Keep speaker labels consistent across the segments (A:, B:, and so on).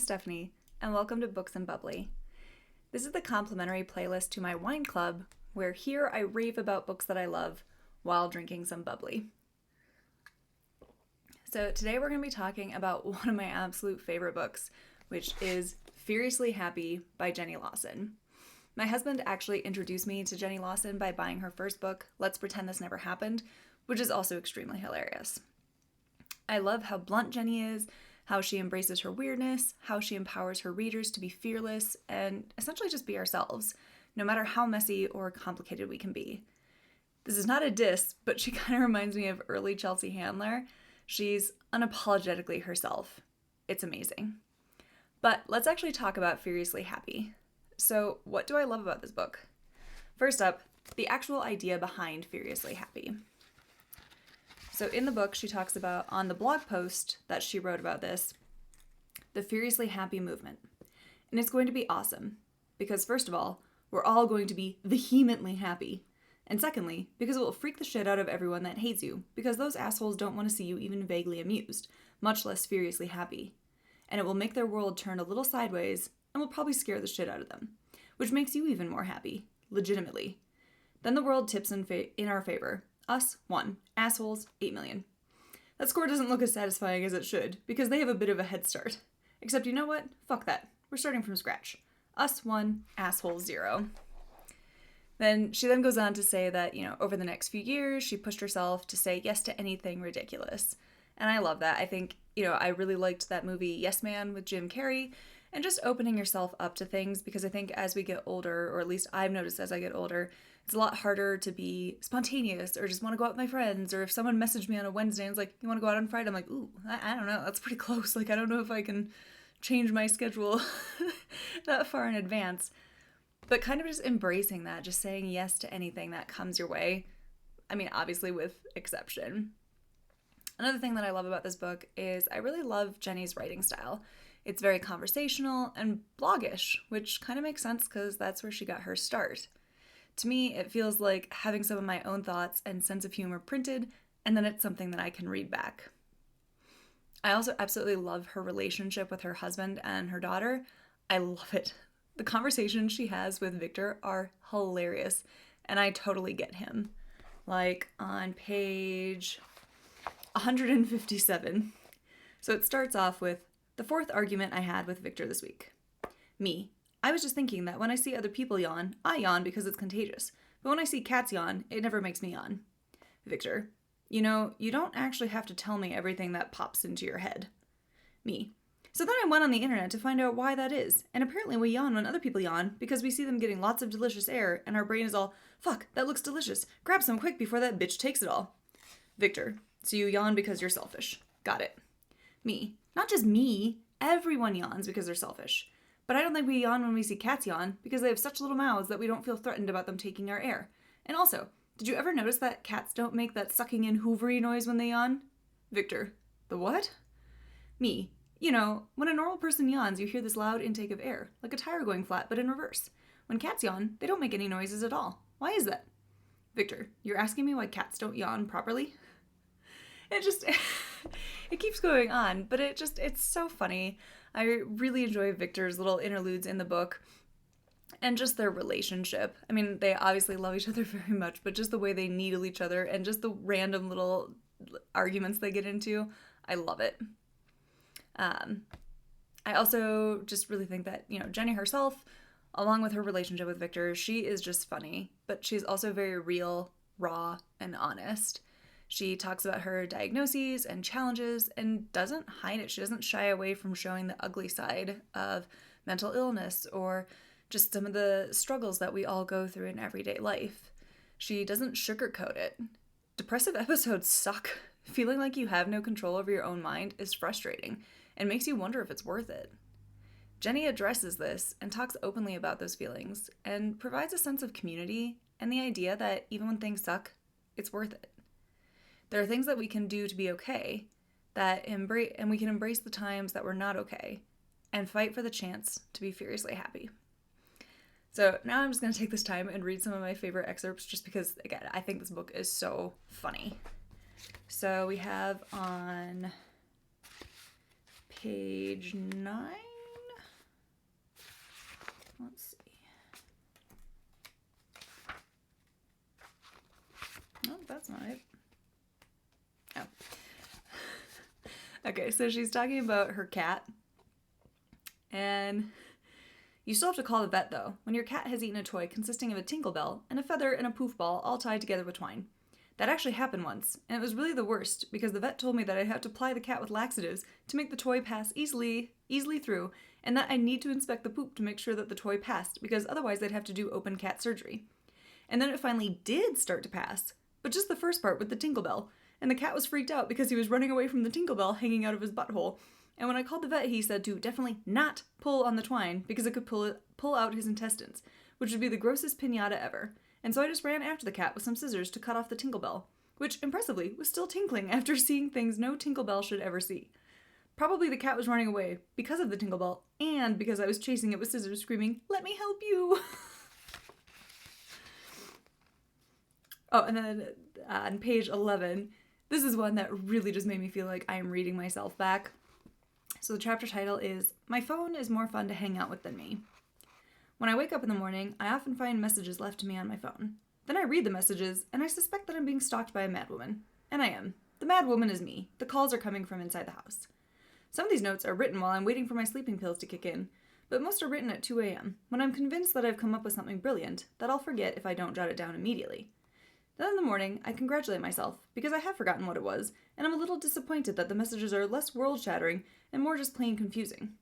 A: Stephanie, and welcome to Books and Bubbly. This is the complimentary playlist to my wine club, where here I rave about books that I love while drinking some bubbly. So today we're going to be talking about one of my absolute favorite books, which is Furiously Happy by Jenny Lawson. My husband actually introduced me to Jenny Lawson by buying her first book, Let's Pretend This Never Happened, which is also extremely hilarious. I love how blunt Jenny is, how she embraces her weirdness, how she empowers her readers to be fearless and essentially just be ourselves, no matter how messy or complicated we can be. This is not a diss, but she kind of reminds me of early Chelsea Handler. She's unapologetically herself. It's amazing. But let's actually talk about Furiously Happy. So, what do I love about this book? First up, the actual idea behind Furiously Happy. So in the book, she talks about, on the blog post that she wrote about this, the Furiously Happy movement. And it's going to be awesome. Because first of all, we're all going to be vehemently happy. And secondly, because it will freak the shit out of everyone that hates you, because those assholes don't want to see you even vaguely amused, much less furiously happy. And it will make their world turn a little sideways, and will probably scare the shit out of them. Which makes you even more happy. Legitimately. Then the world tips in our favor. Us, 1. Assholes, 8 million. That score doesn't look as satisfying as it should, because they have a bit of a head start. Except you know what? Fuck that. We're starting from scratch. Us, 1. Assholes, 0. She then goes on to say that, over the next few years, she pushed herself to say yes to anything ridiculous. And I love that. I think, I really liked that movie Yes Man with Jim Carrey, and just opening yourself up to things, because I think as we get older, or at least I've noticed as I get older, it's a lot harder to be spontaneous or just want to go out with my friends. Or if someone messaged me on a Wednesday and is like, you want to go out on Friday? I'm like, ooh, I don't know. That's pretty close. Like, I don't know if I can change my schedule that far in advance. But kind of just embracing that, just saying yes to anything that comes your way. I mean, obviously with exception. Another thing that I love about this book is I really love Jenny's writing style. It's very conversational and bloggish, which kind of makes sense because that's where she got her start. To me, it feels like having some of my own thoughts and sense of humor printed, and then it's something that I can read back. I also absolutely love her relationship with her husband and her daughter. I love it. The conversations she has with Victor are hilarious, and I totally get him. Like on page 157. So it starts off with, the fourth argument I had with Victor this week. Me. I was just thinking that when I see other people yawn, I yawn because it's contagious. But when I see cats yawn, it never makes me yawn. Victor. You don't actually have to tell me everything that pops into your head. Me. So then I went on the internet to find out why that is. And apparently we yawn when other people yawn because we see them getting lots of delicious air and our brain is all, fuck, that looks delicious. Grab some quick before that bitch takes it all. Victor. So you yawn because you're selfish. Got it. Me. Not just me. Everyone yawns because they're selfish. But I don't think we yawn when we see cats yawn because they have such little mouths that we don't feel threatened about them taking our air. And also, did you ever notice that cats don't make that sucking in hoovery noise when they yawn? Victor. The what? Me. When a normal person yawns, you hear this loud intake of air, like a tire going flat, but in reverse. When cats yawn, they don't make any noises at all. Why is that? Victor. You're asking me why cats don't yawn properly? It keeps going on, but it's so funny. I really enjoy Victor's little interludes in the book and just their relationship. I mean, they obviously love each other very much, but just the way they needle each other and just the random little arguments they get into, I love it. I also just really think that, Jenny herself, along with her relationship with Victor, she is just funny, but she's also very real, raw, and honest. She talks about her diagnoses and challenges and doesn't hide it. She doesn't shy away from showing the ugly side of mental illness or just some of the struggles that we all go through in everyday life. She doesn't sugarcoat it. Depressive episodes suck. Feeling like you have no control over your own mind is frustrating and makes you wonder if it's worth it. Jenny addresses this and talks openly about those feelings and provides a sense of community and the idea that even when things suck, it's worth it. There are things that we can do to be okay, and we can embrace the times that we're not okay, and fight for the chance to be furiously happy. So now I'm just going to take this time and read some of my favorite excerpts just because, again, I think this book is so funny. So we have on page 9, Let's see. Oh, that's not it. Oh. Okay, so she's talking about her cat. And you still have to call the vet, though, when your cat has eaten a toy consisting of a tinkle bell and a feather and a poof ball all tied together with twine. That actually happened once, and it was really the worst because the vet told me that I'd have to ply the cat with laxatives to make the toy pass easily through, and that I'd need to inspect the poop to make sure that the toy passed, because otherwise they'd have to do open cat surgery. And then it finally did start to pass, but just the first part with the tinkle bell, and the cat was freaked out because he was running away from the tinkle bell hanging out of his butthole. And when I called the vet, he said to definitely not pull on the twine because it could pull out his intestines, which would be the grossest piñata ever. And so I just ran after the cat with some scissors to cut off the tinkle bell, which, impressively, was still tinkling after seeing things no tinkle bell should ever see. Probably the cat was running away because of the tinkle bell, and because I was chasing it with scissors screaming, "Let me help you!" Oh, and then on page 11, this is one that really just made me feel like I am reading myself back. So the chapter title is, "My phone is more fun to hang out with than me." When I wake up in the morning, I often find messages left to me on my phone. Then I read the messages, and I suspect that I'm being stalked by a madwoman. And I am. The madwoman is me. The calls are coming from inside the house. Some of these notes are written while I'm waiting for my sleeping pills to kick in, but most are written at 2 a.m., when I'm convinced that I've come up with something brilliant that I'll forget if I don't jot it down immediately. Then in the morning, I congratulate myself, because I have forgotten what it was, and I'm a little disappointed that the messages are less world-shattering and more just plain confusing.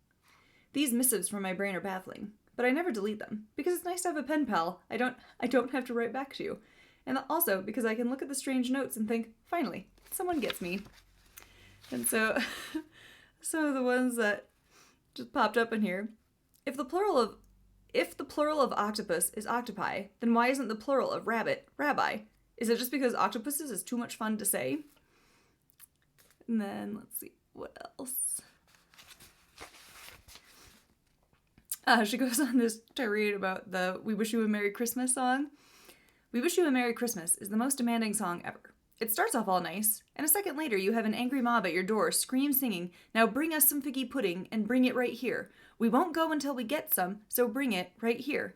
A: These missives from my brain are baffling, but I never delete them, because it's nice to have a pen pal I don't have to write back to you, and also because I can look at the strange notes and think, finally, someone gets me. And so, some of the ones that just popped up in here, if the plural of octopus is octopi, then why isn't the plural of rabbit rabbi? Is it just because octopuses is too much fun to say? And then, let's see, what else? She goes on this tirade about the "We Wish You a Merry Christmas" song. "We Wish You a Merry Christmas" is the most demanding song ever. It starts off all nice, and a second later you have an angry mob at your door scream singing, "Now bring us some figgy pudding, and bring it right here. We won't go until we get some, so bring it right here."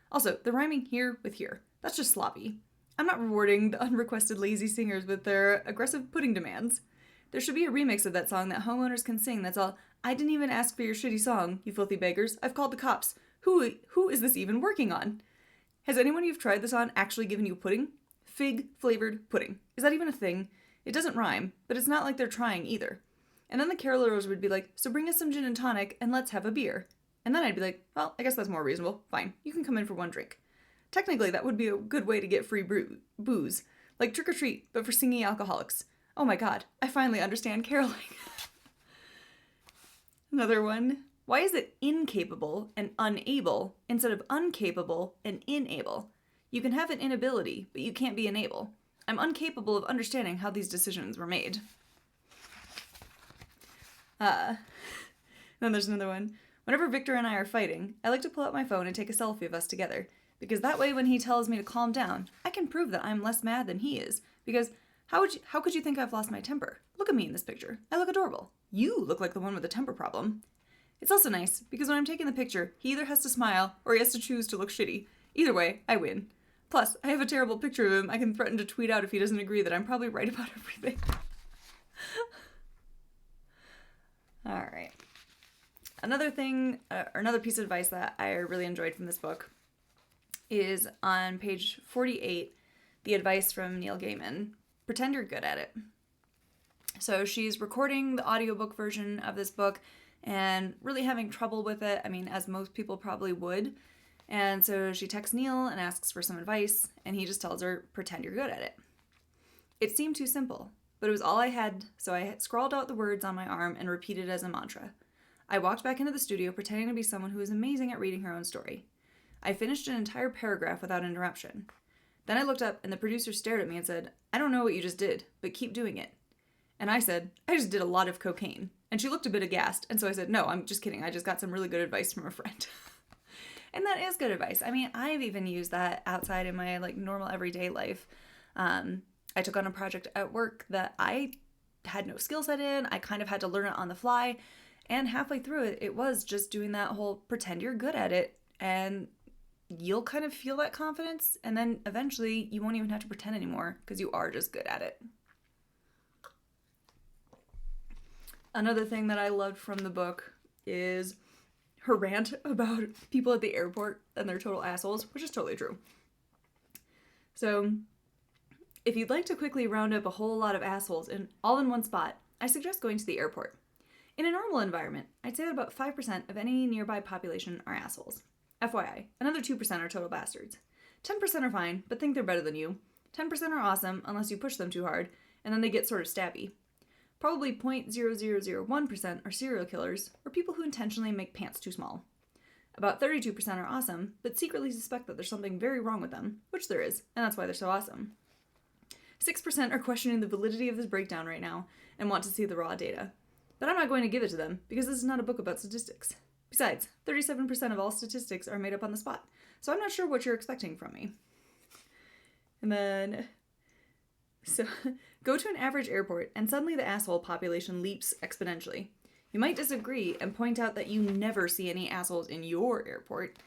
A: Also, the rhyming here with here. That's just sloppy. I'm not rewarding the unrequested lazy singers with their aggressive pudding demands. There should be a remix of that song that homeowners can sing that's all, "I didn't even ask for your shitty song, you filthy beggars. I've called the cops. Who is this even working on? Has anyone you've tried this on actually given you pudding? Fig-flavored pudding. Is that even a thing? It doesn't rhyme, but it's not like they're trying either." And then the carolers would be like, "So bring us some gin and tonic, and let's have a beer." And then I'd be like, "Well, I guess that's more reasonable. Fine, you can come in for one drink." Technically, that would be a good way to get free booze. Like trick or treat, but for singing alcoholics. Oh my god, I finally understand caroling. Another one. Why is it incapable and unable instead of uncapable and inable? You can have an inability, but you can't be unable. I'm incapable of understanding how these decisions were made. Then there's another one. Whenever Victor and I are fighting, I like to pull out my phone and take a selfie of us together. Because that way when he tells me to calm down, I can prove that I'm less mad than he is. Because how could you think I've lost my temper? Look at me in this picture. I look adorable. You look like the one with a temper problem. It's also nice, because when I'm taking the picture, he either has to smile or he has to choose to look shitty. Either way, I win. Plus, I have a terrible picture of him I can threaten to tweet out if he doesn't agree that I'm probably right about everything. Alright. Another piece of advice that I really enjoyed from this book is on page 48, the advice from Neil Gaiman. Pretend you're good at it. So she's recording the audiobook version of this book and really having trouble with it. I mean, as most people probably would. And so she texts Neil and asks for some advice, and he just tells her, pretend you're good at it. It seemed too simple, but it was all I had, so I scrawled out the words on my arm and repeated it as a mantra. I walked back into the studio pretending to be someone who was amazing at reading her own story. I finished an entire paragraph without interruption. Then I looked up and the producer stared at me and said, "I don't know what you just did, but keep doing it." And I said, "I just did a lot of cocaine." And she looked a bit aghast, and so I said, "No, I'm just kidding. I just got some really good advice from a friend." And that is good advice. I mean, I've even used that outside in my normal everyday life. I took on a project at work that I had no skill set in. I kind of had to learn it on the fly. And halfway through it, it was just doing that whole pretend you're good at it and you'll kind of feel that confidence, and then eventually you won't even have to pretend anymore because you are just good at it. Another thing that I loved from the book is her rant about people at the airport and they're total assholes, which is totally true. So, if you'd like to quickly round up a whole lot of assholes all in one spot, I suggest going to the airport. In a normal environment, I'd say that about 5% of any nearby population are assholes. FYI, another 2% are total bastards. 10% are fine, but think they're better than you. 10% are awesome, unless you push them too hard, and then they get sort of stabby. Probably 0.0001% are serial killers, or people who intentionally make pants too small. About 32% are awesome, but secretly suspect that there's something very wrong with them, which there is, and that's why they're so awesome. 6% are questioning the validity of this breakdown right now, and want to see the raw data. But I'm not going to give it to them, because this is not a book about statistics. Besides, 37% of all statistics are made up on the spot, so I'm not sure what you're expecting from me. And then, go to an average airport, and suddenly the asshole population leaps exponentially. You might disagree and point out that you never see any assholes in your airport,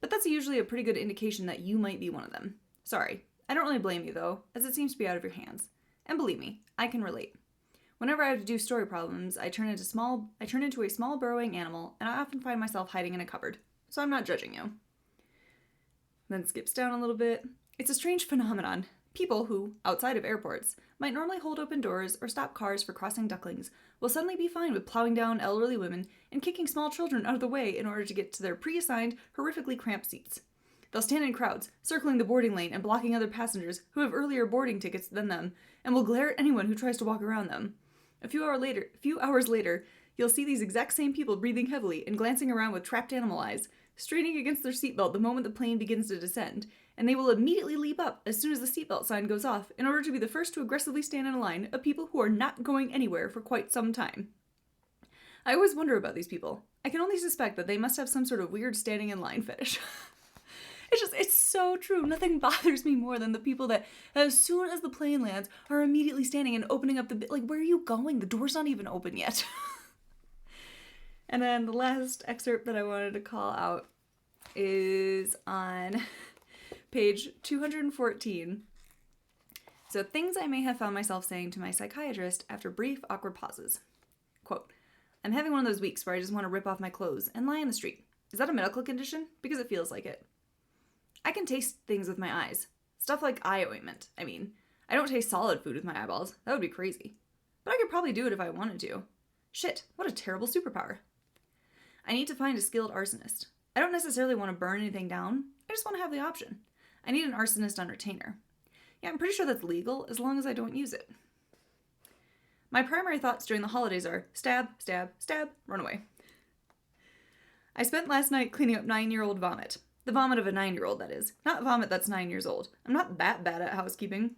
A: but that's usually a pretty good indication that you might be one of them. Sorry, I don't really blame you though, as it seems to be out of your hands. And believe me, I can relate. Whenever I have to do story problems, I turn into a small burrowing animal, and I often find myself hiding in a cupboard, so I'm not judging you. Then skips down a little bit. It's a strange phenomenon. People who, outside of airports, might normally hold open doors or stop cars for crossing ducklings will suddenly be fine with plowing down elderly women and kicking small children out of the way in order to get to their pre-assigned, horrifically cramped seats. They'll stand in crowds, circling the boarding lane and blocking other passengers who have earlier boarding tickets than them, and will glare at anyone who tries to walk around them. A few hours later, you'll see these exact same people breathing heavily and glancing around with trapped animal eyes, straining against their seatbelt the moment the plane begins to descend, and they will immediately leap up as soon as the seatbelt sign goes off in order to be the first to aggressively stand in a line of people who are not going anywhere for quite some time. I always wonder about these people. I can only suspect that they must have some sort of weird standing in line fetish. It's so true. Nothing bothers me more than the people that, as soon as the plane lands, are immediately standing and opening up like, where are you going? The door's not even open yet. And then the last excerpt that I wanted to call out is on page 214. So, things I may have found myself saying to my psychiatrist after brief, awkward pauses. Quote, I'm having one of those weeks where I just want to rip off my clothes and lie in the street. Is that a medical condition? Because it feels like it. I can taste things with my eyes. Stuff like eye ointment, I mean. I don't taste solid food with my eyeballs. That would be crazy. But I could probably do it if I wanted to. Shit, what a terrible superpower. I need to find a skilled arsonist. I don't necessarily want to burn anything down. I just want to have the option. I need an arsonist on retainer. Yeah, I'm pretty sure that's legal as long as I don't use it. My primary thoughts during the holidays are stab, stab, stab, run away. I spent last night cleaning up 9-year-old vomit. The vomit of a 9-year-old, that is. Not vomit that's 9 years old. I'm not that bad at housekeeping.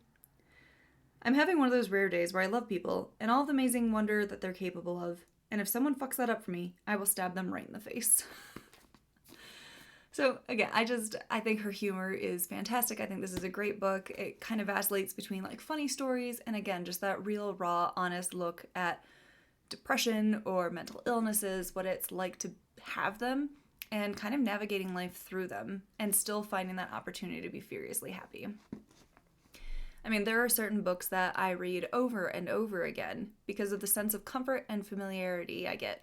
A: I'm having one of those rare days where I love people and all the amazing wonder that they're capable of. And if someone fucks that up for me, I will stab them right in the face. So, again, I think her humor is fantastic. I think this is a great book. It kind of vacillates between, like, funny stories and, again, just that real, raw, honest look at depression or mental illnesses, what it's like to have them, and kind of navigating life through them and still finding that opportunity to be furiously happy. I mean, there are certain books that I read over and over again because of the sense of comfort and familiarity I get.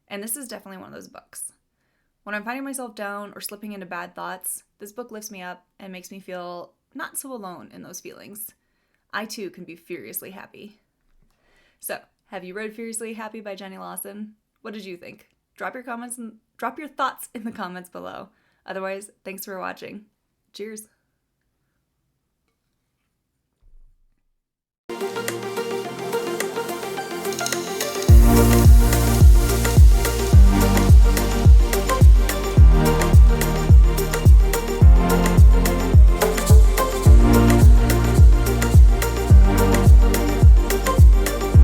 A: And this is definitely one of those books. When I'm finding myself down or slipping into bad thoughts, this book lifts me up and makes me feel not so alone in those feelings. I too can be furiously happy. So, have you read Furiously Happy by Jenny Lawson? What did you think? Drop your thoughts in the comments below. Otherwise, thanks for watching. Cheers.